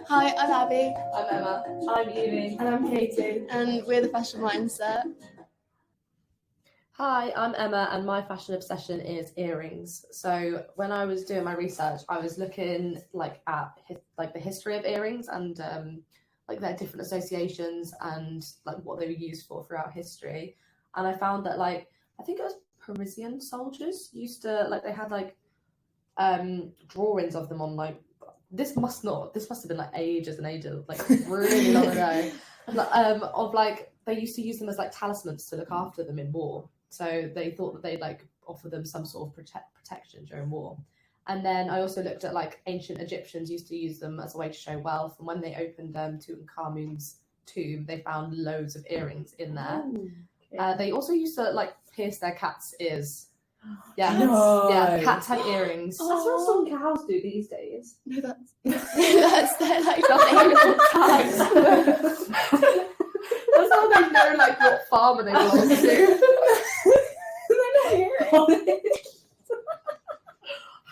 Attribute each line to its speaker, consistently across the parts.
Speaker 1: Hi, I'm Abby.
Speaker 2: I'm Emma. I'm Evie.
Speaker 3: And I'm Katie.
Speaker 1: And we're the Fashion Mindset.
Speaker 2: Hi, I'm Emma, and my fashion obsession is earrings. So when I was doing my research, I was looking at the history of earrings and their different associations and what they were used for throughout history. And I found that I think it was Parisian soldiers used to they had drawings of them on this must have been ages and ages, really long ago. They used to use them as talismans to look after them in war. So they thought that they'd offer them some sort of protection during war. And then I also looked at ancient Egyptians used to use them as a way to show wealth. And when they opened Tutankhamun's tomb, they found loads of earrings in there.
Speaker 3: Oh, okay.
Speaker 2: They also used to pierce their cats' ears. Yeah,
Speaker 3: No.
Speaker 2: yeah, cats had earrings.
Speaker 3: That's what some cows do these days.
Speaker 1: No, that's their
Speaker 2: That's how they know what farmer they belong to.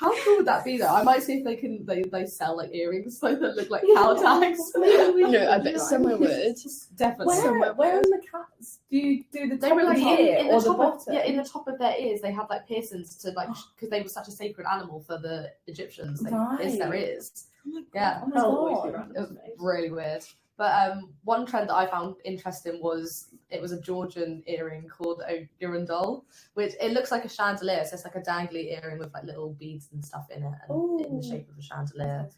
Speaker 2: How cool would that be though? I might see if they sell earrings that look like cow tags.
Speaker 1: No, I bet someone would.
Speaker 2: Definitely.
Speaker 3: Where are the cats? Do you do the
Speaker 2: They
Speaker 3: top
Speaker 2: were
Speaker 3: of the ear
Speaker 2: in
Speaker 3: or
Speaker 2: the
Speaker 3: the
Speaker 2: top of,
Speaker 3: bottom?
Speaker 2: in the top of their ears. They had piercings to because they were such a sacred animal for the Egyptians. They pierced their ears. Yeah,
Speaker 3: Oh my God.
Speaker 2: it was really weird. But one trend that I found interesting was it was a Georgian earring called a girandole, which it looks like a chandelier. So it's a dangly earring with little beads and stuff in it, and in the shape of a chandelier.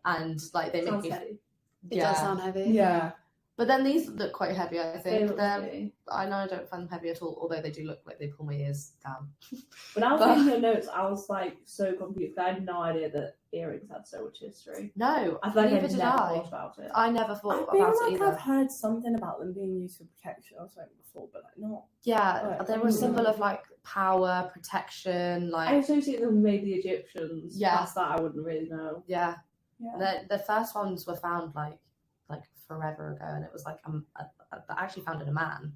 Speaker 2: And they make me.
Speaker 3: Heavy.
Speaker 1: It does sound heavy.
Speaker 3: Yeah.
Speaker 2: But then these look quite heavy, I think.
Speaker 3: Heavy.
Speaker 2: I know I don't find them heavy at all, although they do look like they pull my ears down.
Speaker 3: When I was reading your notes, I was so confused. I had no idea that earrings had so much history.
Speaker 2: No,
Speaker 3: I feel like
Speaker 2: neither
Speaker 3: I've
Speaker 2: did
Speaker 3: never
Speaker 2: I.
Speaker 3: thought about it.
Speaker 2: I never thought
Speaker 4: I feel
Speaker 2: about
Speaker 4: like
Speaker 2: it either.
Speaker 4: I've heard something about them being used for protection or something before, but not.
Speaker 2: Yeah,
Speaker 4: Right.
Speaker 2: they were a symbol of power, protection,
Speaker 3: I associate them with maybe the Egyptians.
Speaker 2: Yeah.
Speaker 3: Past that, I wouldn't really know.
Speaker 2: yeah.
Speaker 4: Yeah.
Speaker 2: The first ones were found forever ago, and it was actually found in a man,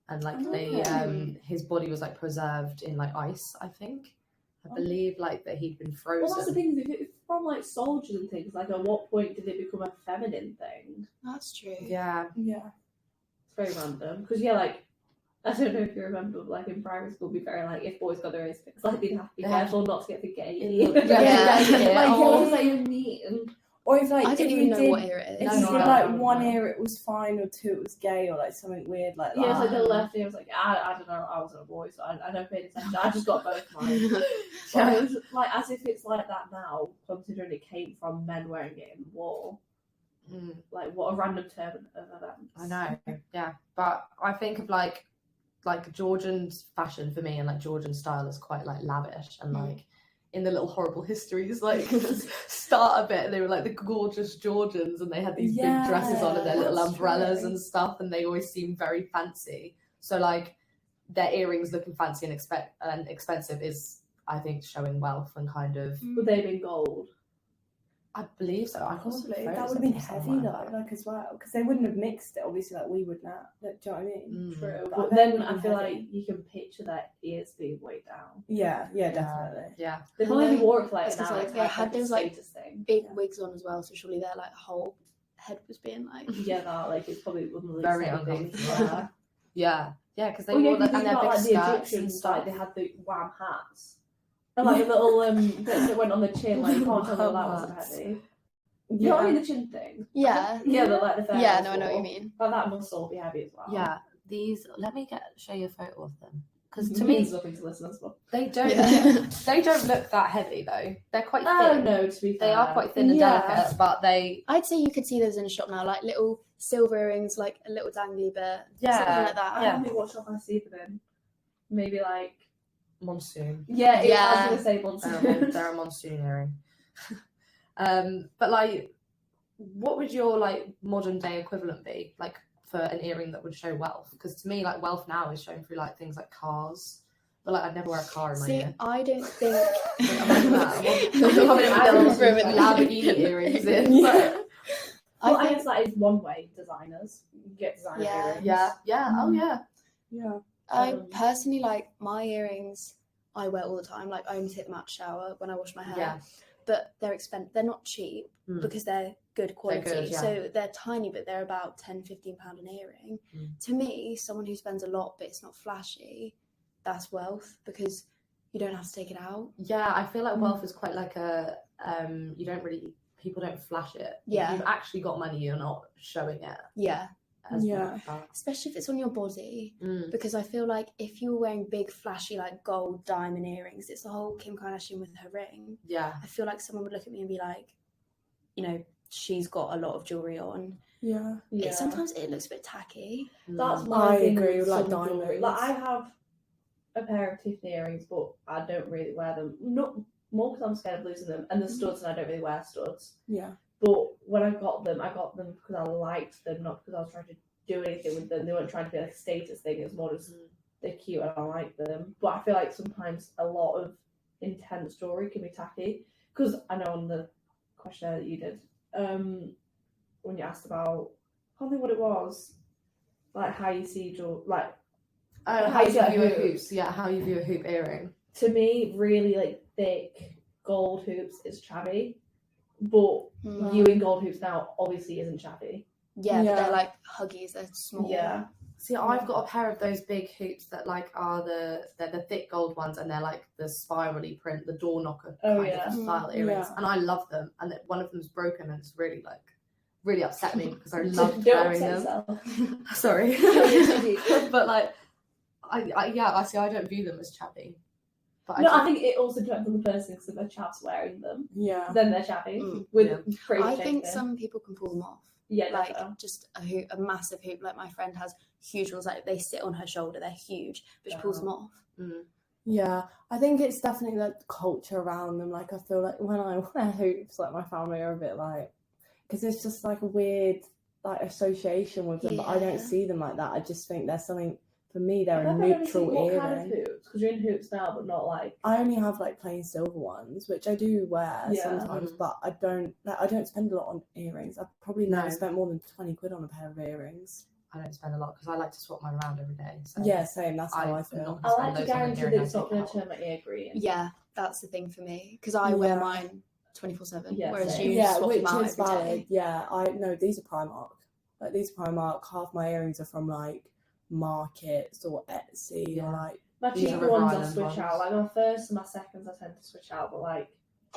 Speaker 2: and his body was preserved in ice. I think, I believe that he'd been frozen.
Speaker 3: Well, that's the thing. If it's from soldiers and things, at what point did it become a feminine thing?
Speaker 1: That's true.
Speaker 2: Yeah,
Speaker 4: Yeah.
Speaker 3: It's very random. Because I don't know if you remember, in primary school, be very if boys got their ears fixed, they'd have to be careful not to get the gay. You're neat and.
Speaker 4: Or if
Speaker 1: I don't even know what ear it
Speaker 4: If
Speaker 1: is.
Speaker 4: you did one ear it was fine, or two it was gay, or something weird like that.
Speaker 3: Yeah, it's the left ear was I don't know, I wasn't a boy, so I never paid attention. I just got both mine. So it was as if it's like that now, considering it came from men wearing it in war. What a random turn of events.
Speaker 2: I know. Yeah, but I think of Georgian fashion for me, and Georgian style is quite lavish and in the little horrible histories, start a bit, they were the gorgeous Georgians, and they had these big dresses on and their little umbrellas and stuff, and they always seemed very fancy. So their earrings looking fancy and expensive is, I think, showing wealth and kind of.
Speaker 3: Would they have been gold?
Speaker 2: I believe so.
Speaker 4: Possibly. That would have been heavy though, as well, because they wouldn't have mixed it obviously we would now. Do you know what I mean?
Speaker 3: True. But then I feel you can picture their ears being weighed down.
Speaker 4: Yeah, definitely.
Speaker 2: Yeah.
Speaker 3: They probably wore it for now.
Speaker 1: They had those
Speaker 3: status thing.
Speaker 1: big wigs on as well, so surely their whole head was being
Speaker 3: Yeah, that it's probably one of the
Speaker 2: very
Speaker 3: least
Speaker 2: uncomfortable. Yeah, because they
Speaker 3: wore
Speaker 2: and their big
Speaker 3: the
Speaker 2: skirts and
Speaker 3: Egyptians,
Speaker 2: stuff.
Speaker 3: they had the wham hats. And the little bits that went on the chin, you can't tell that wasn't heavy. You know what I mean, the chin thing?
Speaker 1: Yeah.
Speaker 3: Yeah, the fairies.
Speaker 1: Yeah, no, I know what you mean.
Speaker 3: But that must all be heavy as well.
Speaker 2: Yeah, these. Let me show you a photo of them, because to
Speaker 3: means
Speaker 2: me
Speaker 3: nothing to listeners, but
Speaker 2: they don't. They don't look that heavy though. They're quite thin.
Speaker 3: No, to be fair.
Speaker 2: They are quite thin and delicate, but they.
Speaker 1: I'd say you could see those in a shop now, little silver earrings, a little dangly bit, something like that.
Speaker 3: I don't think what shop I see them in. Maybe
Speaker 2: Monsoon.
Speaker 3: Yeah, I was gonna say monsoon.
Speaker 2: They're a monsoon earring. But what would your modern day equivalent be for an earring that would show wealth? Because to me, wealth now is shown through things like cars. But I'd never wear a car in my ear.
Speaker 1: I don't think.
Speaker 2: Imagine that. Lamborghini earrings in.
Speaker 3: I guess that is one way. Designers, you get designer earrings.
Speaker 2: Yeah. Oh yeah.
Speaker 4: Yeah.
Speaker 1: I personally my earrings I wear all the time. Like I only take them out to shower when I wash my hair.
Speaker 2: Yeah.
Speaker 1: But they're they're not cheap because they're good quality.
Speaker 2: They're good, yeah.
Speaker 1: So they're tiny, but they're about £10-15 an earring. To me, someone who spends a lot but it's not flashy, that's wealth because you don't have to take it out.
Speaker 2: Yeah, I feel like wealth is quite like a people don't flash it.
Speaker 1: Yeah.
Speaker 2: If you've actually got money, you're not showing it.
Speaker 1: Yeah.
Speaker 4: Yeah.
Speaker 1: Especially if it's on your body, because I feel like if you were wearing big flashy like gold diamond earrings, it's the whole Kim Kardashian with her ring.
Speaker 2: Yeah.
Speaker 1: I feel like someone would look at me and be like, you know, she's got a lot of jewelry on.
Speaker 4: Yeah.
Speaker 1: Sometimes it looks a bit tacky.
Speaker 3: That's my thing
Speaker 4: agree
Speaker 3: with
Speaker 4: with, like,
Speaker 3: some jewelry.
Speaker 4: diamonds.
Speaker 3: Like I have a pair of Tiffany earrings, but I don't really wear them. Not more because I'm scared of losing them, and the studs, and I don't really wear studs.
Speaker 4: Yeah.
Speaker 3: But when I got them because I liked them, not because I was trying to do anything with them. They weren't trying to be like a status thing. It was more just they're cute and I like them. But I feel like sometimes a lot of intense jewelry can be tacky. Because I know on the questionnaire that you did, when you asked about, I can't think what it was, like how you see jewelry, like
Speaker 2: how you
Speaker 3: see a
Speaker 2: view a
Speaker 3: hoop.
Speaker 2: hoops. Yeah, how you view a hoop earring.
Speaker 3: To me, really like thick gold hoops is chabby. But viewing gold hoops now obviously isn't chabby.
Speaker 1: Yeah, but they're like huggies, they're small.
Speaker 3: Yeah.
Speaker 2: See, I've got a pair of those big hoops that like are they're the thick gold ones, and they're like the spirally print, the door knocker kind of style earrings, and I love them. And one of them's broken, and it's really upset me because I love wearing them. Sorry, but like, I see. I don't view them as chabby. But
Speaker 3: I think it also depends on the person because if they're chaps wearing them, then they're shabby.
Speaker 1: I think some people can pull them off.
Speaker 3: Yeah,
Speaker 1: like just a hoop, a massive hoop. Like my friend has huge ones. Like they sit on her shoulder, they're huge, but she pulls them off.
Speaker 4: Yeah, I think it's definitely like the culture around them. Like I feel like when I wear hoops, like my family are a bit like, because it's just like a weird like association with them. But I don't see them like that. I just think there's something. For me, they're a neutral earring.
Speaker 3: What kind of hoops? Because you're in hoops now, but not like.
Speaker 4: I only have like plain silver ones, which I do wear sometimes, but I don't spend a lot on earrings. I've probably never spent more than £20 on a pair of earrings.
Speaker 2: I don't spend a lot because I like to swap mine around every day. So
Speaker 4: yeah, same. That's how I feel.
Speaker 3: I like to guarantee that it's not going to turn my ear green.
Speaker 1: Yeah, that's the thing for me because I wear mine 24/7.
Speaker 3: Yeah,
Speaker 1: whereas you swap
Speaker 4: which
Speaker 1: them out
Speaker 4: is
Speaker 1: every
Speaker 4: valid.
Speaker 1: day.
Speaker 4: Yeah, I know these are Primark. Like these are Primark. Half my earrings are from like Markets or Etsy or like.
Speaker 3: My cheaper ones I switch out. Like my first and my seconds I tend to switch out, but like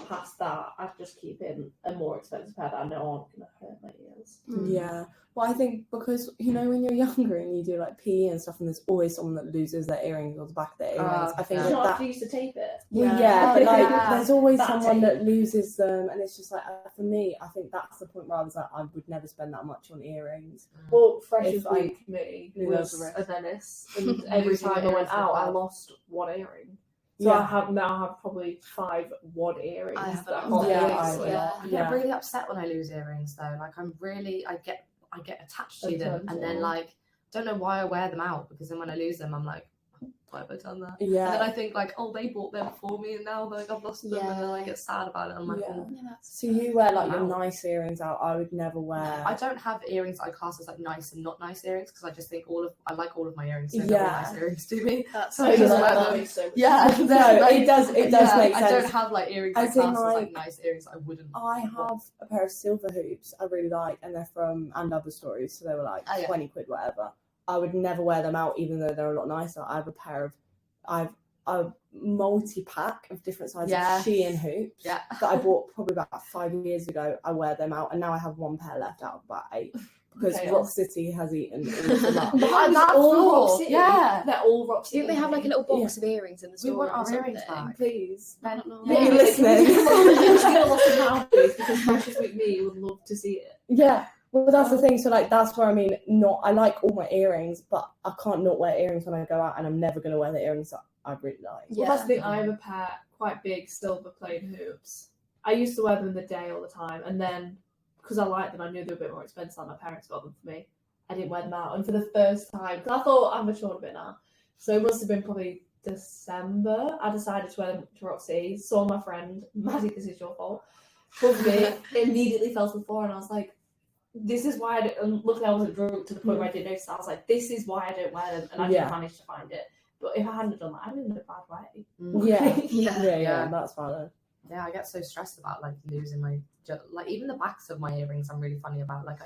Speaker 3: past that I just keep in a more expensive pair that I know aren't gonna hurt my ears.
Speaker 4: Yeah. Well, I think because you know when you're younger and you do like PE and stuff, and there's always someone that loses their earrings or the back of their earrings. I think
Speaker 3: that used to tape it.
Speaker 4: There's always someone that loses them, and it's just like for me, I think that's the point where I was like, I would never spend that much on earrings.
Speaker 3: Well, Freshers Week for me was a Venice, and every time I went out, I lost one earring. So I have probably 5 wad earrings.
Speaker 1: I have
Speaker 2: I get really upset when I lose earrings though. Like I get attached to them, and then like don't know why I wear them out because then when I lose them, I'm like, why have I done that?
Speaker 4: Yeah.
Speaker 2: And then I think like, oh, they bought them for me, and now like I've lost them, and then I get sad about it. I'm like,
Speaker 4: so you wear like your nice earrings out. I would never wear.
Speaker 2: I don't have earrings that I class as like nice and not nice earrings because I just think I like all of my earrings. So nice earrings to me.
Speaker 1: That's
Speaker 2: so I just wear them.
Speaker 4: It does make sense.
Speaker 2: I don't have like earrings I class as like nice earrings. I wouldn't.
Speaker 4: I have a pair of silver hoops I really like, and they're from And Other Stories, so they were like £20 whatever. I would never wear them out, even though they're a lot nicer. I have a multi-pack of different sizes of Shein hoops that I bought probably about 5 years ago. I wear them out, and now I have one pair left out of about 8 because Rock City has eaten all of them up.
Speaker 3: They're all Rock City.
Speaker 1: Don't they have like a little box of earrings in the store?
Speaker 2: We want our earrings back,
Speaker 3: please.
Speaker 1: I don't know.
Speaker 4: Are you listening?
Speaker 3: Because Freshers Week me would love to see it.
Speaker 4: Yeah. Well, that's the thing. So, like, that's where I mean, I like all my earrings, but I can't not wear earrings when I go out, and I'm never going to wear the earrings that I really like.
Speaker 3: Well, that's the thing. I have a pair quite big silver plain hoops. I used to wear them in the day all the time, and then because I liked them, I knew they were a bit more expensive. Like my parents got them for me. I didn't wear them out, and for the first time, because I thought I'm matured a bit now, so it must have been probably December. I decided to wear them to Rock City. Saw my friend Maddie, this is your fault. Hugged me, immediately fell to the floor, and I was like, this is why luckily I wasn't drunk to the point where I didn't notice. I was like, this is why I don't wear them, and I didn't manage to find it. But if I hadn't done that, I'd been in a bad way.
Speaker 1: Yeah.
Speaker 4: That's valid.
Speaker 2: Yeah, I get so stressed about like losing my like even the backs of my earrings. I'm really funny about. Like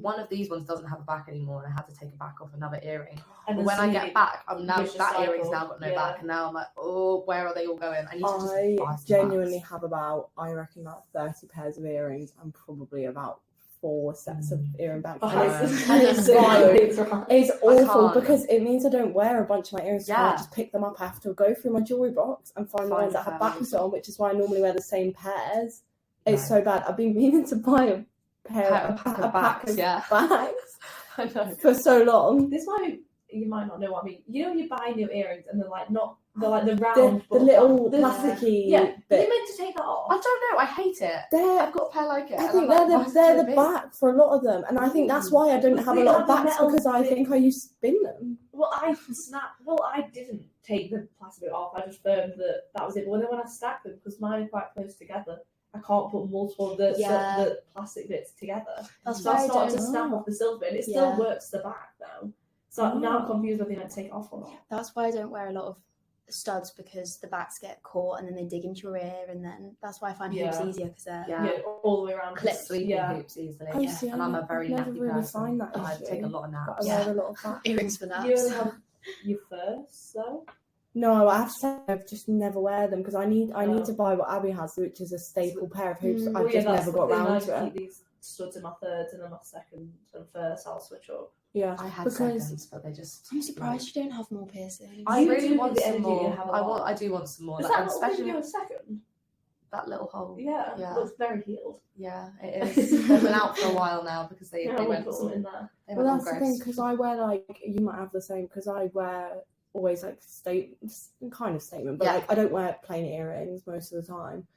Speaker 2: one of these ones doesn't have a back anymore, and I had to take a back off another earring.
Speaker 3: And
Speaker 2: But when I get back, I'm now
Speaker 3: vicious
Speaker 2: that earring's
Speaker 3: cycle.
Speaker 2: now got no back, and now I'm like, oh, where are they all going? I need to just buy
Speaker 4: I
Speaker 2: some
Speaker 4: genuinely
Speaker 2: backs.
Speaker 4: have about, I reckon, like 30 pairs of earrings and probably about 4 sets of earring bags.
Speaker 3: Oh,
Speaker 4: And it's
Speaker 3: so
Speaker 4: so-
Speaker 3: right.
Speaker 4: it's awful
Speaker 2: can't.
Speaker 4: because it means I don't wear a bunch of my earrings. So I
Speaker 2: Yeah.
Speaker 4: just pick them up. I have to go through my jewellery box and find the ones that have backs on, which is why I normally wear the same pairs. It's so bad. I've been meaning to buy a pack of
Speaker 2: bags. Yeah,
Speaker 4: bags
Speaker 2: I know.
Speaker 4: for so long.
Speaker 3: This might you might not know what I mean. You know, you buy new earrings and they're like the round,
Speaker 4: The
Speaker 3: but
Speaker 4: little
Speaker 3: the-
Speaker 4: plasticky
Speaker 3: Yeah, are you
Speaker 4: bit.
Speaker 3: meant to take that off?
Speaker 2: I don't know. I hate it.
Speaker 4: They're
Speaker 2: I've got a pair like it.
Speaker 4: I
Speaker 2: and
Speaker 4: think
Speaker 2: I'm like,
Speaker 4: they're
Speaker 2: why is it
Speaker 4: they're
Speaker 2: so
Speaker 4: the
Speaker 2: big?
Speaker 4: back for a lot of them, and I think that's why I don't have a
Speaker 3: They
Speaker 4: lot
Speaker 3: have
Speaker 4: of
Speaker 3: the
Speaker 4: backs
Speaker 3: metal
Speaker 4: because I
Speaker 3: bit.
Speaker 4: think I used to spin them.
Speaker 3: Well, I didn't take the plastic bit off. I just firmed that was it. But then when I stack them, because mine are quite close together, I can't put multiple of the plastic bits together.
Speaker 1: That's
Speaker 3: So
Speaker 1: why
Speaker 3: I
Speaker 1: I
Speaker 3: started to
Speaker 1: don't.
Speaker 3: snap off the silver bit, and it
Speaker 1: Yeah.
Speaker 3: still works the back though. So now I'm confused whether you meant to take it off or not.
Speaker 1: That's why I don't wear a lot of studs, because the backs get caught and then they dig into your ear, and then that's why I find hoops
Speaker 3: Yeah.
Speaker 1: easier, because they're
Speaker 2: Yeah.
Speaker 3: All the way around.
Speaker 1: Clips.
Speaker 2: Sleeping
Speaker 3: Yeah.
Speaker 2: hoops easily.
Speaker 4: Oh, see,
Speaker 2: And I'm a very
Speaker 4: never
Speaker 2: nappy
Speaker 4: really
Speaker 2: person.
Speaker 4: find that
Speaker 2: I
Speaker 4: issue,
Speaker 2: take a lot of
Speaker 4: but
Speaker 2: naps.
Speaker 4: I wear a lot of backs.
Speaker 1: earrings for naps.
Speaker 3: You only have your first, so
Speaker 4: No, I have to say I've just never wear them because I need
Speaker 3: Oh.
Speaker 4: to buy what Abby has, which is a staple pair of hoops.
Speaker 1: Mm.
Speaker 4: I've just never got
Speaker 3: around
Speaker 4: around
Speaker 3: to
Speaker 4: to
Speaker 3: I
Speaker 4: it.
Speaker 3: keep these studs in my thirds, and then my second and first I'll switch up.
Speaker 4: Yeah,
Speaker 2: I had
Speaker 4: because
Speaker 2: seconds, but they just.
Speaker 1: I'm surprised you don't have more piercings.
Speaker 2: I
Speaker 3: You
Speaker 2: really
Speaker 3: do
Speaker 2: want
Speaker 3: the
Speaker 2: some
Speaker 3: energy you
Speaker 2: more.
Speaker 3: have a lot.
Speaker 2: I do want some more.
Speaker 3: Is
Speaker 2: Like,
Speaker 3: that
Speaker 2: and
Speaker 3: not
Speaker 2: especially
Speaker 3: your second?
Speaker 2: that little hole.
Speaker 3: Yeah,
Speaker 2: Yeah.
Speaker 3: looks very healed.
Speaker 2: Yeah, it is. They've been out for a while now because they
Speaker 3: I
Speaker 2: went
Speaker 3: went put
Speaker 2: all,
Speaker 3: something in there.
Speaker 2: they
Speaker 4: well,
Speaker 2: went all
Speaker 4: that's the thing
Speaker 2: gross.
Speaker 4: because I wear like you might have the same because I wear always like kind of statement, but
Speaker 2: Yeah.
Speaker 4: like I don't wear plain earrings most of the time.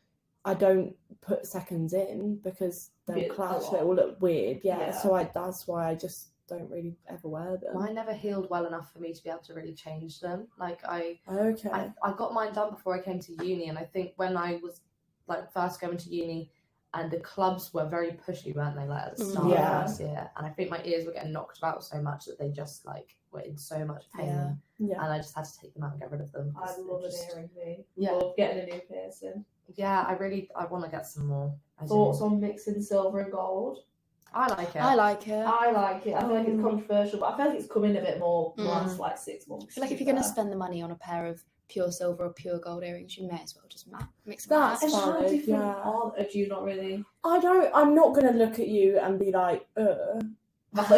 Speaker 4: I don't put seconds in because they'll
Speaker 3: Yeah,
Speaker 4: clash.
Speaker 3: a
Speaker 4: They
Speaker 3: lot.
Speaker 4: will look weird. Yeah,
Speaker 3: Yeah.
Speaker 4: so that's why I just don't really ever wear them.
Speaker 2: Mine never healed well enough for me to be able to really change them. Like I got mine done before I came to uni, and I think when I was like first going to uni, and the clubs were very pushy, weren't they? Like at the start
Speaker 4: Yeah.
Speaker 2: of last year, and I think my ears were getting knocked about so much that they just like were in so much pain,
Speaker 1: Yeah.
Speaker 4: Yeah.
Speaker 2: and I just had to take them out and get rid of them.
Speaker 3: I
Speaker 2: 'cause it
Speaker 3: love an
Speaker 2: just-
Speaker 3: earring, me.
Speaker 2: Yeah.
Speaker 3: Love getting a new piercing.
Speaker 2: Yeah, I want to get some more. I do.
Speaker 3: Thoughts on mixing silver and gold?
Speaker 2: I like it.
Speaker 1: I like it.
Speaker 3: I like it. I feel like it's controversial, but I feel like it's come in a bit more the
Speaker 1: Mm.
Speaker 3: last like 6 months.
Speaker 1: I feel like if you're going to spend the money on a pair of pure silver or pure gold earrings, you may as well just mix them.
Speaker 4: That's
Speaker 3: and how
Speaker 4: valid,
Speaker 3: different
Speaker 4: yeah.
Speaker 3: are do you not really?
Speaker 4: I'm not gonna look at you and be like,
Speaker 3: Like,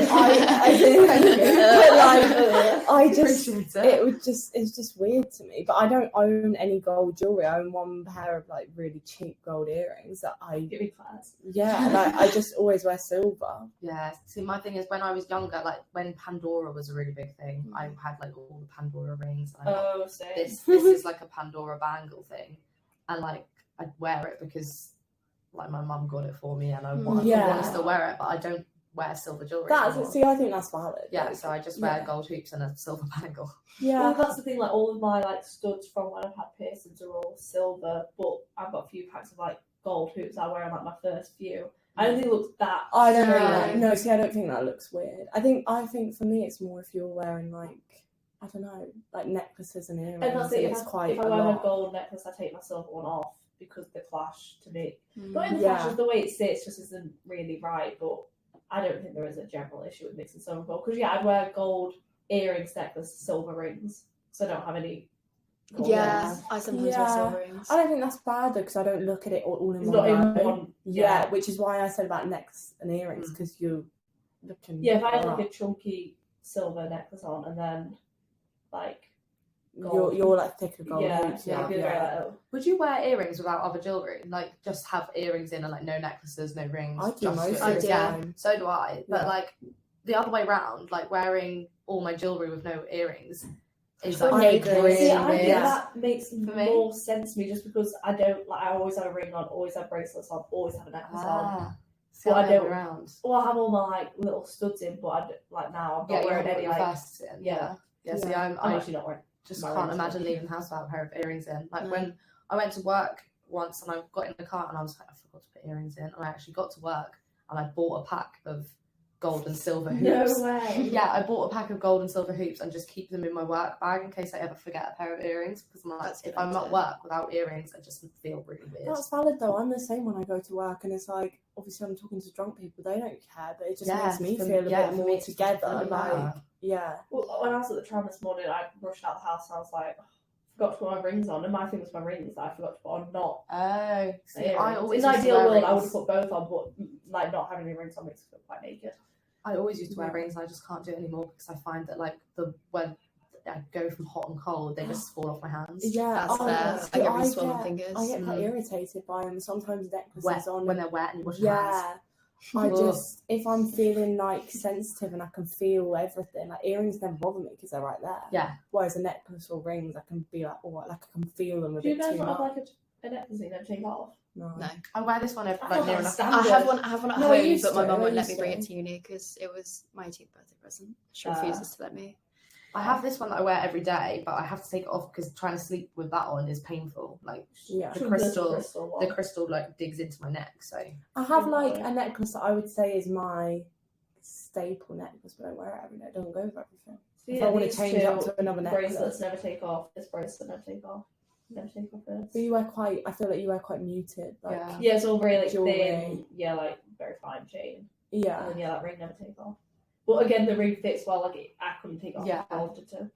Speaker 4: I just
Speaker 2: Appreciate it.
Speaker 4: it's just weird to me. But I don't own any gold jewelry. I own one pair of like really cheap gold earrings that
Speaker 3: give me class.
Speaker 4: like I just always wear silver.
Speaker 2: Yeah. See, my thing is when I was younger, like when Pandora was a really big thing, I had like all the Pandora rings. And I got
Speaker 3: Oh, same.
Speaker 2: this is like a Pandora bangle thing, and like I'd wear it because like my mum got it for me, and I want
Speaker 4: Yeah.
Speaker 2: to still wear it, but I don't wear silver jewelry.
Speaker 4: That's
Speaker 2: anymore.
Speaker 4: see, I think that's valid.
Speaker 2: Yeah,
Speaker 4: like,
Speaker 2: so I just wear
Speaker 4: yeah.
Speaker 2: gold hoops and a silver bangle.
Speaker 4: Yeah,
Speaker 3: Well, that's the thing. Like all of my like studs from when I've had piercings are all silver, but I've got a few packs of like gold hoops I wear on like my first few. I don't think it looks that.
Speaker 4: I don't know.
Speaker 3: strange.
Speaker 4: No, see, I don't think that looks weird. I think for me, it's more if you're wearing like I don't know, like necklaces and earrings.
Speaker 3: And that's it.
Speaker 4: it's
Speaker 3: If
Speaker 4: quite
Speaker 3: I
Speaker 4: a
Speaker 3: wear my
Speaker 4: lot.
Speaker 3: gold necklace, I take my silver one off because the clash to me. Not in the
Speaker 4: Yeah.
Speaker 3: clash, just the way it sits just isn't really right. But I don't think there is a general issue with mixing silver and gold. Because yeah, I'd wear gold earrings, necklace, silver rings. So I don't have any. Gold
Speaker 1: Yeah,
Speaker 3: rings.
Speaker 1: I sometimes wear
Speaker 4: Yeah.
Speaker 1: silver rings.
Speaker 4: I don't think that's bad though, because I don't look at it all in
Speaker 3: It's
Speaker 4: one
Speaker 3: not in
Speaker 4: row.
Speaker 3: one.
Speaker 4: Yeah, which is why I said about necks and earrings, because you're looking.
Speaker 3: Yeah, if I had
Speaker 4: up.
Speaker 3: like a chunky silver necklace on and then like
Speaker 4: you're like thicker gold
Speaker 3: yeah,
Speaker 4: hoops.
Speaker 3: yeah,
Speaker 4: Yeah,
Speaker 3: good,
Speaker 4: yeah.
Speaker 3: right,
Speaker 2: Would you wear earrings without other jewelry? Like just have earrings in and like no necklaces, no rings.
Speaker 4: I do
Speaker 2: just
Speaker 4: most
Speaker 2: your
Speaker 4: of
Speaker 1: I
Speaker 4: the
Speaker 1: do.
Speaker 2: Yeah,
Speaker 4: time.
Speaker 2: so do I. But
Speaker 4: Yeah.
Speaker 2: like the other way round, like wearing all my jewelry with no earrings is
Speaker 1: For
Speaker 2: like
Speaker 1: naked.
Speaker 2: really
Speaker 3: See, I think
Speaker 2: weird.
Speaker 3: that makes
Speaker 2: me.
Speaker 3: more sense to me just because I don't like. I always have a ring on, always have bracelets on, always have a necklace on.
Speaker 2: Ah, see,
Speaker 3: Well,
Speaker 2: I
Speaker 3: I don't-
Speaker 2: around.
Speaker 3: Well, I have all my like little studs in, but like now I'm
Speaker 2: Yeah,
Speaker 3: not
Speaker 2: you're
Speaker 3: wearing
Speaker 2: wearing
Speaker 3: any
Speaker 2: your
Speaker 3: like.
Speaker 2: first in.
Speaker 3: Yeah.
Speaker 2: Yeah. See,
Speaker 4: Yeah.
Speaker 2: I'm
Speaker 3: I'm actually not wearing.
Speaker 2: just
Speaker 3: my
Speaker 2: can't
Speaker 3: rings
Speaker 2: imagine
Speaker 3: on.
Speaker 2: leaving the house without a pair of earrings in. Like
Speaker 1: No.
Speaker 2: when I went to work once and I got in the car and I was like, I forgot to put earrings in. And I actually got to work and I bought a pack of gold and silver
Speaker 3: No
Speaker 2: hoops.
Speaker 3: way.
Speaker 2: Yeah, I bought a pack of gold and silver hoops and just keep them in my work bag in case I ever forget a pair of earrings. Because I'm like,
Speaker 1: That's a
Speaker 2: if
Speaker 1: good
Speaker 2: I'm at
Speaker 1: idea.
Speaker 2: work without earrings, I just feel really weird.
Speaker 4: That's valid though. I'm the same when I go to work, and it's like obviously I'm talking to drunk people. They don't care, but it just makes me feel a bit
Speaker 2: for
Speaker 4: more
Speaker 2: me, it's
Speaker 4: together.
Speaker 2: really
Speaker 4: Like,
Speaker 2: bad.
Speaker 4: yeah.
Speaker 3: Well, when I was at the tram this morning, I rushed out the house and I was like, forgot to put my rings on, and my thing was my rings that I forgot to put on, not
Speaker 2: Oh, see,
Speaker 3: earrings.
Speaker 2: I always
Speaker 3: In an
Speaker 2: used to
Speaker 3: ideal
Speaker 2: wear
Speaker 3: world, I would
Speaker 2: rings.
Speaker 3: have put both on, but like not having any rings on makes me feel quite naked.
Speaker 2: I always used to wear
Speaker 4: Yeah.
Speaker 2: rings, and I just can't do it anymore because I find that like when I go from hot and cold, they just fall off my hands.
Speaker 4: Yeah,
Speaker 1: That's fair.
Speaker 4: see,
Speaker 1: I get really swollen fingers.
Speaker 4: I get quite irritated by them. Sometimes necklaces
Speaker 2: Wet
Speaker 4: on
Speaker 2: when they're wet and you wash your hands.
Speaker 4: Yeah, I
Speaker 2: Ugh.
Speaker 4: just if I'm feeling like sensitive and I can feel everything, like earrings never bother me because they're right there.
Speaker 2: Yeah.
Speaker 4: Whereas a necklace or rings, I can be like, oh, like I can feel them a
Speaker 3: Do you
Speaker 4: bit
Speaker 3: guys
Speaker 4: too
Speaker 3: not have
Speaker 4: much.
Speaker 3: like a necklace that you never take off?
Speaker 4: No.
Speaker 1: No.
Speaker 2: I wear this one every
Speaker 3: I
Speaker 2: like
Speaker 3: thought
Speaker 2: near
Speaker 3: that
Speaker 2: enough.
Speaker 3: was
Speaker 1: I
Speaker 3: standard.
Speaker 1: have one at
Speaker 4: No, I
Speaker 1: home,
Speaker 4: used
Speaker 1: but my
Speaker 4: to,
Speaker 1: mum
Speaker 4: I
Speaker 1: won't let
Speaker 4: used
Speaker 1: me bring it
Speaker 4: to.
Speaker 1: to uni because it was my 18th birthday present. She refuses to let me.
Speaker 2: I have this one that I wear every day, but I have to take it off because trying to sleep with that on is painful. Like
Speaker 4: Yeah.
Speaker 2: the crystal
Speaker 3: one.
Speaker 2: the crystal like digs into my neck. So
Speaker 4: I have like a necklace that I would say is my staple necklace, but I wear it every day. It doesn't go with everything.
Speaker 3: So
Speaker 4: If
Speaker 3: yeah,
Speaker 4: I want
Speaker 3: these
Speaker 4: to change
Speaker 3: two
Speaker 4: up to another
Speaker 3: bracelets
Speaker 4: necklace.
Speaker 3: never take off. This bracelet never take off. Never take off this.
Speaker 4: But you wear quite, I feel like you wear quite muted. Like,
Speaker 2: Yeah.
Speaker 3: Yeah, it's all very like
Speaker 4: Jewelry.
Speaker 3: thin. Yeah, like very fine chain.
Speaker 4: yeah.
Speaker 3: And then yeah, that ring never take off. But again, the ring fits well. Like I couldn't take off.
Speaker 2: Yeah.
Speaker 3: If I wanted to.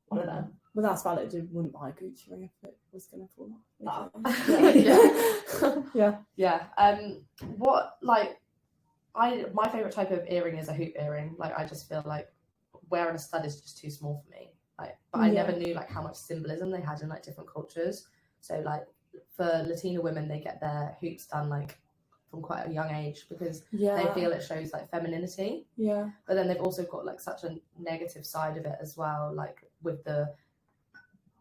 Speaker 3: One of them.
Speaker 4: Well, that's valid. I wouldn't buy a Gucci ring if it was going to fall off.
Speaker 3: No.
Speaker 4: Yeah.
Speaker 2: yeah. What like my favourite type of earring is a hoop earring. Like I just feel like wearing a stud is just too small for me. Like but I never knew like how much symbolism they had in like different cultures. So like for Latina women they get their hoops done like from quite a young age because
Speaker 4: Yeah.
Speaker 2: they feel it shows like femininity.
Speaker 4: Yeah.
Speaker 2: But then they've also got like such a negative side of it as well, like with the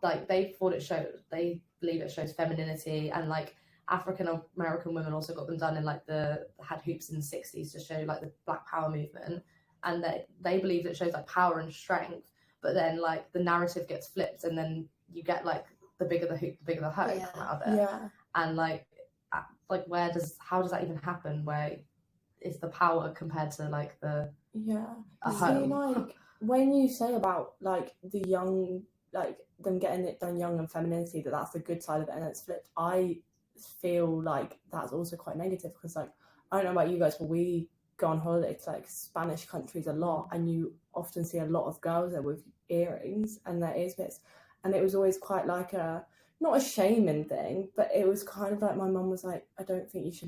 Speaker 2: like they believe it shows femininity, and like African American women also got them done in like had hoops in the 60s to show like the Black Power movement, and they believe it shows like power and strength. But then like the narrative gets flipped, and then you get like the bigger the hoop, the bigger the hoe come out of it.
Speaker 4: Yeah.
Speaker 2: And like how does that even happen? Where it's the power compared to like the a
Speaker 4: See,
Speaker 2: hoe?
Speaker 4: like when you say about like the young, like them getting it done young and femininity, that's the good side of it, and it's flipped. I feel like that's also quite negative because like I don't know about you guys, but we go on holiday to like Spanish countries a lot, and you often see a lot of girls there with earrings and their ears bits, and it was always quite like a not a shaming thing, but it was kind of like my mum was like, I don't think you should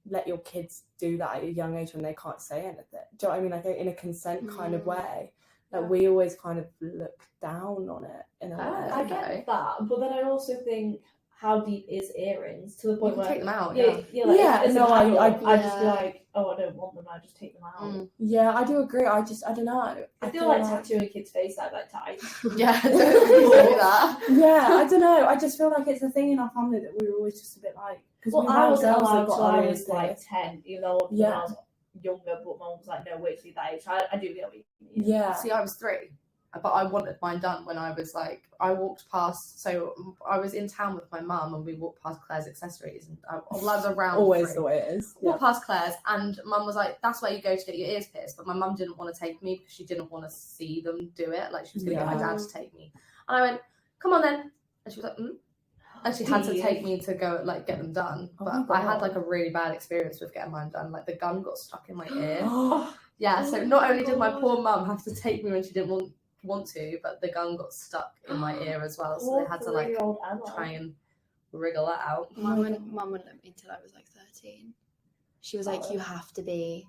Speaker 4: let your kids do that at a young age when they can't say anything. Do you know what I mean? Like in a consent kind of way. Like we always kind of look down on it in a way.
Speaker 3: I get that, but then I also think how deep is earrings to the point
Speaker 2: You can
Speaker 3: where
Speaker 2: take them out.
Speaker 3: like, as
Speaker 4: no,
Speaker 3: an
Speaker 4: I
Speaker 3: adult, I'd just be like, oh, I don't want them. I just take them out.
Speaker 4: Yeah, I do agree. I don't know.
Speaker 3: I feel like tattooing a kid's face out like tight.
Speaker 2: Yeah, don't do that.
Speaker 4: Yeah, I don't know. I just feel like it's a thing in our family that we were always just a bit like.
Speaker 3: Well, I was allowed till I was like 10, even though when I was younger, but my mum was like, no, wait till you're that age. I do get what you mean.
Speaker 4: Yeah.
Speaker 2: See, I was 3, but I wanted mine done when I was like, I walked past, so I was in town with my mum and we walked past Claire's accessories and I was around.
Speaker 4: Always the way it is.
Speaker 2: Walked past Claire's and mum was like, that's where you go to get your ears pierced. But my mum didn't want to take me because she didn't want to see them do it. Like she was going to get my dad to take me. And I went, come on then. And she was like, And she had to take me to go like get them done. But I had like a really bad experience with getting mine done. Like the gum got stuck in my ear. Yeah, so not only did my poor mum have to take me when she didn't want to, but the gum got stuck in my ear as well. So they had to like try and wriggle that out.
Speaker 1: Mum wouldn't let me until I was like 13. She was like, you have to be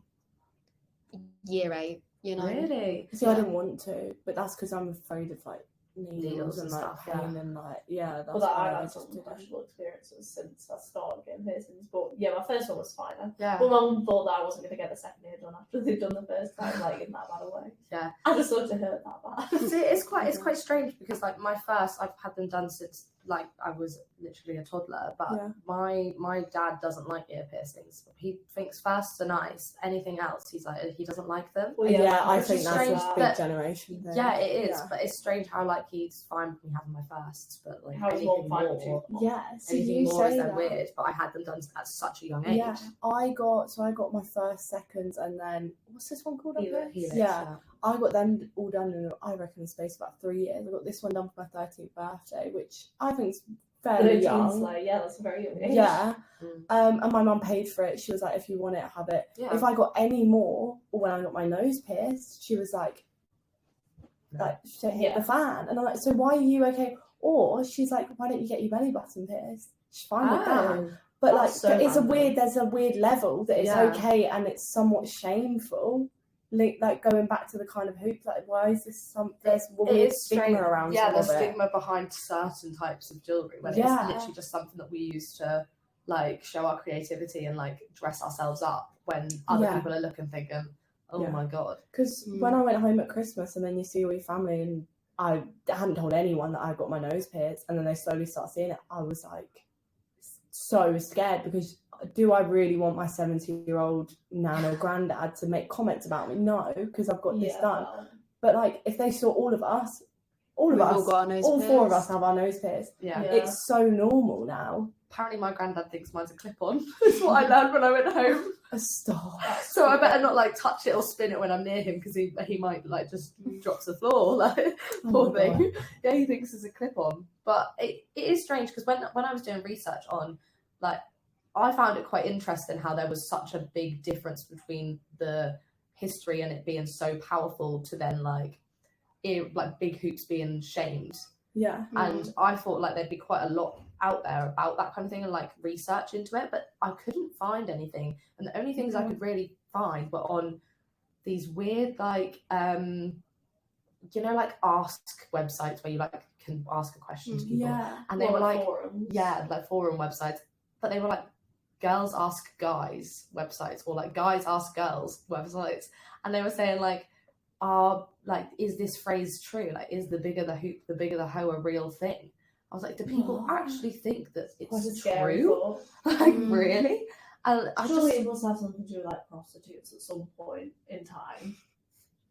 Speaker 1: year 8, you know?
Speaker 2: Really?
Speaker 4: See, I didn't want to, but that's because I'm afraid of like needles and like
Speaker 2: stuff,
Speaker 4: pain and like that's
Speaker 3: well,
Speaker 4: why
Speaker 3: I've
Speaker 4: I
Speaker 3: had some
Speaker 4: just did it.
Speaker 3: questionable experiences since I started getting piercings. But yeah, my first one was fine.
Speaker 2: Yeah.
Speaker 3: But mum thought that I wasn't going to get the second ear done after they'd done the first time, like in that bad a way.
Speaker 2: Yeah.
Speaker 3: I just thought it hurt that bad.
Speaker 2: See, it's quite strange because like my first, I've had them done since like I was literally a toddler, but
Speaker 4: Yeah.
Speaker 2: my dad doesn't like ear piercings. He thinks firsts are nice. Anything else, he's like he doesn't like them.
Speaker 3: Well,
Speaker 4: Yeah, I
Speaker 3: it's
Speaker 4: think
Speaker 3: just
Speaker 4: that's
Speaker 3: strange
Speaker 4: a big
Speaker 2: that-
Speaker 4: generation thing.
Speaker 2: Yeah, it is,
Speaker 4: Yeah.
Speaker 2: but it's strange how like he's fine with me having my firsts, but like
Speaker 3: How it's
Speaker 2: anything
Speaker 3: all fine
Speaker 2: more,
Speaker 3: with you.
Speaker 4: Yeah, so
Speaker 2: anything
Speaker 4: you
Speaker 2: more is
Speaker 4: say
Speaker 2: then
Speaker 4: that.
Speaker 2: weird. But I had them done at such a young age.
Speaker 4: Yeah, I got my first, second, and then what's this one called?
Speaker 3: Helix.
Speaker 4: Yeah, I got them all done in, I reckon, the space of about 3 years. I got this one done for my 13th birthday, which I think is fairly young.
Speaker 3: Yeah, that's a very young age.
Speaker 4: Yeah,
Speaker 2: Mm.
Speaker 4: and my mum paid for it. She was like, if you want it, have it.
Speaker 2: Yeah.
Speaker 4: If I got any more, or when I got my nose pierced, she was like shit hit the fan, and I'm like, so why are you okay? Or she's like, why don't you get your belly button pierced? She's fine with that. But like,
Speaker 3: That's so
Speaker 4: it's
Speaker 3: random.
Speaker 4: there's a weird level that it's
Speaker 2: Yeah.
Speaker 4: okay and it's somewhat shameful. Like going back to the kind of hoop, like why is this there's a
Speaker 2: It
Speaker 4: weird
Speaker 2: is
Speaker 4: stigma
Speaker 2: strange.
Speaker 4: around
Speaker 2: Yeah,
Speaker 4: some
Speaker 2: the
Speaker 4: of it.
Speaker 2: stigma behind certain types of jewelry when
Speaker 4: Yeah.
Speaker 2: it's literally just something that we use to like show our creativity and like dress ourselves up when other
Speaker 4: Yeah.
Speaker 2: people are looking thinking, oh
Speaker 4: Yeah.
Speaker 2: my god.
Speaker 4: Because when I went home at Christmas and then you see all your family and I hadn't told anyone that I got my nose pierced and then they slowly start seeing it, I was like so scared because do I really want my 70-year-old nan or granddad to make comments about me? No, because I've got this done. But like if they saw all of us,
Speaker 1: We've all got our nose
Speaker 4: all 4 of
Speaker 1: pierced.
Speaker 4: us have our nose pierced.
Speaker 2: Yeah.
Speaker 4: It's so normal now.
Speaker 2: Apparently my granddad thinks mine's a clip-on. That's what I learned when I went home.
Speaker 4: Stop.
Speaker 2: So I better not like touch it or spin it when I'm near him because he might like just drop to the floor. Like poor
Speaker 4: my God.
Speaker 2: thing. Yeah, he thinks it's a clip-on. But it is strange because when I was doing research on like I found it quite interesting how there was such a big difference between the history and it being so powerful to then like big hoops being shamed.
Speaker 4: Yeah.
Speaker 2: And I thought like there'd be quite a lot out there about that kind of thing and like research into it, but I couldn't find anything. And the only things I could really find were on these weird like like ask websites where you like can ask a question to people.
Speaker 4: Yeah.
Speaker 2: And they were like
Speaker 3: forums.
Speaker 2: like forum websites, but they were like girls ask guys websites or like guys ask girls websites, and they were saying like is this phrase true? Like, is the bigger the hoop, the bigger the hoe a real thing? I was like, do people actually think that
Speaker 3: Quite a
Speaker 2: it's
Speaker 3: scary
Speaker 2: true?
Speaker 3: thought.
Speaker 2: Like, really? And I
Speaker 3: Surely
Speaker 2: just
Speaker 3: it must have something to do with like prostitutes at some point in time.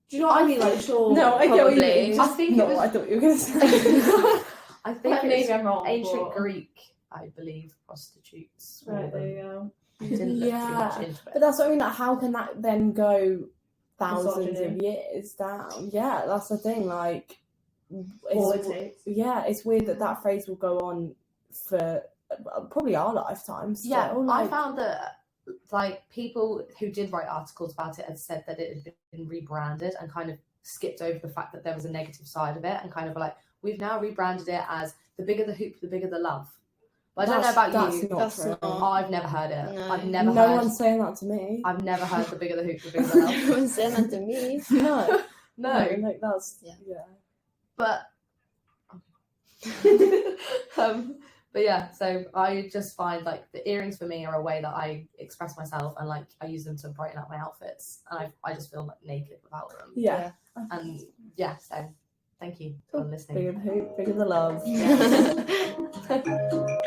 Speaker 3: Do you know what I mean? Like, sure.
Speaker 4: No, I get what you mean.
Speaker 1: Probably.
Speaker 2: I think
Speaker 4: no,
Speaker 2: it was.
Speaker 4: I thought you were going to say.
Speaker 2: I think
Speaker 3: Maybe
Speaker 2: it's
Speaker 3: I'm wrong.
Speaker 2: ancient
Speaker 3: but-
Speaker 2: Greek, I believe, prostitutes. were
Speaker 3: Right, there
Speaker 2: them.
Speaker 3: you go.
Speaker 2: I didn't look too
Speaker 4: Yeah,
Speaker 2: much into it.
Speaker 4: But that's what I mean. Like, how can that then go thousands
Speaker 3: Misogyny.
Speaker 4: of years down? Yeah, that's the thing. Like,
Speaker 3: All
Speaker 4: it's,
Speaker 3: it takes.
Speaker 4: yeah, it's weird that phrase will go on for probably our lifetimes.
Speaker 2: Yeah,
Speaker 4: still.
Speaker 2: I
Speaker 4: Like,
Speaker 2: found that like people who did write articles about it had said that it had been rebranded and kind of skipped over the fact that there was a negative side of it and kind of like we've now rebranded it as the bigger the hoop, the bigger the love. But I don't know about
Speaker 4: that's
Speaker 2: you.
Speaker 4: not
Speaker 1: That's
Speaker 4: true.
Speaker 1: not-
Speaker 2: I've never heard it.
Speaker 1: No.
Speaker 2: I've never
Speaker 4: No
Speaker 2: heard.
Speaker 4: one's saying that to me.
Speaker 2: I've never heard the bigger the hoop, the bigger the love.
Speaker 1: No one's saying that to me.
Speaker 4: No,
Speaker 2: No,
Speaker 4: like that's
Speaker 1: Yeah.
Speaker 2: but but yeah, so I just find like the earrings for me are a way that I express myself and like I use them to brighten up my outfits and I just feel like naked without them.
Speaker 4: Yeah.
Speaker 2: And yeah, so thank you for listening.
Speaker 4: Bigger the hoop, bigger the love.
Speaker 2: Yeah.